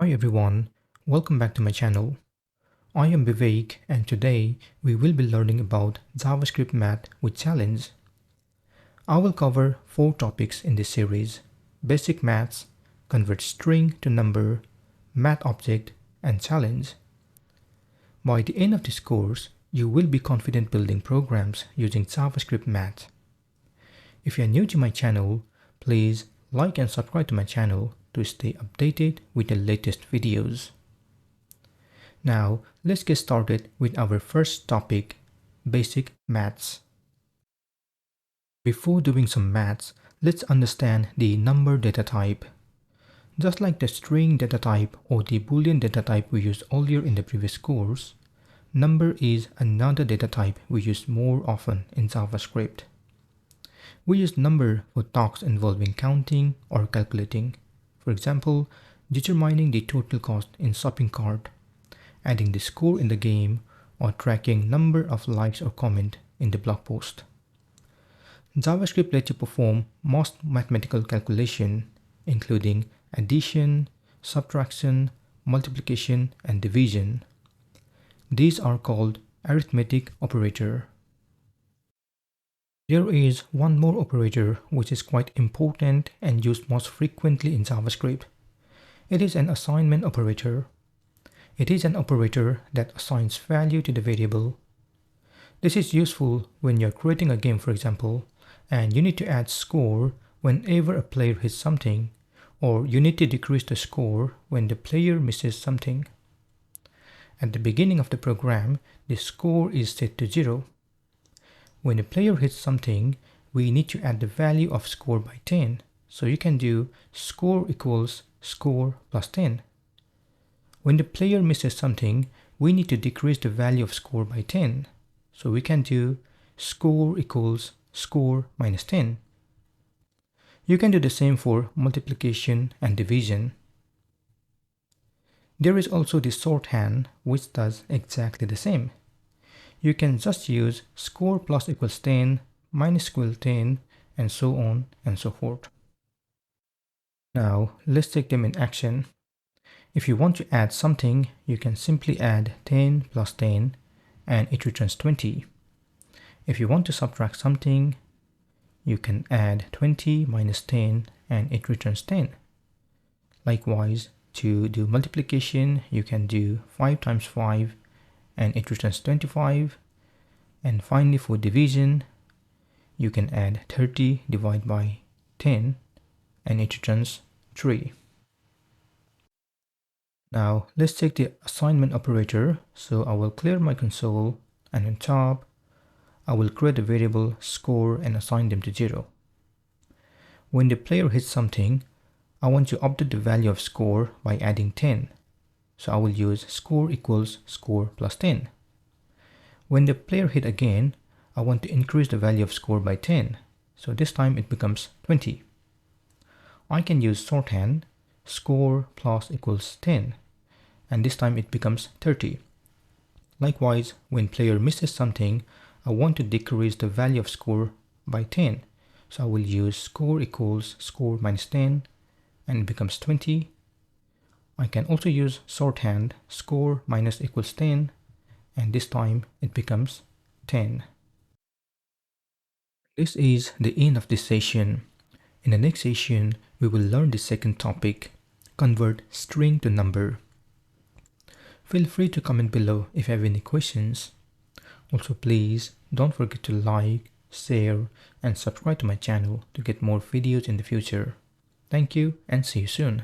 Hi everyone, welcome back to my channel. I am Vivek and today we will be learning about JavaScript Math with Challenge. I will cover 4 topics in this series: Basic Maths, Convert String to Number, Math Object, and Challenge. By the end of this course, you will be confident building programs using JavaScript Math. If you are new to my channel, please like and subscribe to my channel to stay updated with the latest videos. Now, let's get started with our first topic, Basic Maths. Before doing some maths, let's understand the number data type. Just like the string data type or the Boolean data type we used earlier in the previous course, number is another data type we use more often in JavaScript. We use number for tasks involving counting or calculating. For example, determining the total cost in shopping cart, adding the score in the game, or tracking number of likes or comment in the blog post. JavaScript lets you perform most mathematical calculation, including addition, subtraction, multiplication, and division. These are called arithmetic operator. There is one more operator which is quite important and used most frequently in JavaScript. It is an assignment operator. It is an operator that assigns value to the variable. This is useful when you're creating a game, for example, and you need to add score whenever a player hits something, or you need to decrease the score when the player misses something. At the beginning of the program, the score is set to 0. When a player hits something, we need to add the value of score by 10. So you can do score equals score plus 10. When the player misses something, we need to decrease the value of score by 10. So we can do score equals score minus 10. You can do the same for multiplication and division. There is also the shorthand which does exactly the same. You can just use score plus equals 10, minus equals 10, and so on and so forth. Now, let's take them in action. If you want to add something, you can simply add 10 plus 10, and it returns 20. If you want to subtract something, you can add 20 minus 10, and it returns 10. Likewise, to do multiplication, you can do 5 times 5, and it returns 25. And finally, for division, you can add 30 divided by 10 and it returns 3. Now let's take the assignment operator. So I will clear my console, and on top I will create a variable score and assign them to 0. When the player hits something, I want to update the value of score by adding 10. So I will use score equals score plus 10. When the player hit again, I want to increase the value of score by 10. So this time it becomes 20. I can use shorthand score plus equals 10, and this time it becomes 30. Likewise, when player misses something, I want to decrease the value of score by 10. So I will use score equals score minus 10, and it becomes 20. I can also use shorthand score minus equals 10, and this time it becomes 10. This is the end of this session. In the next session, we will learn the second topic, convert string to number. Feel free to comment below if you have any questions. Also, please don't forget to like, share, and subscribe to my channel to get more videos in the future. Thank you and see you soon.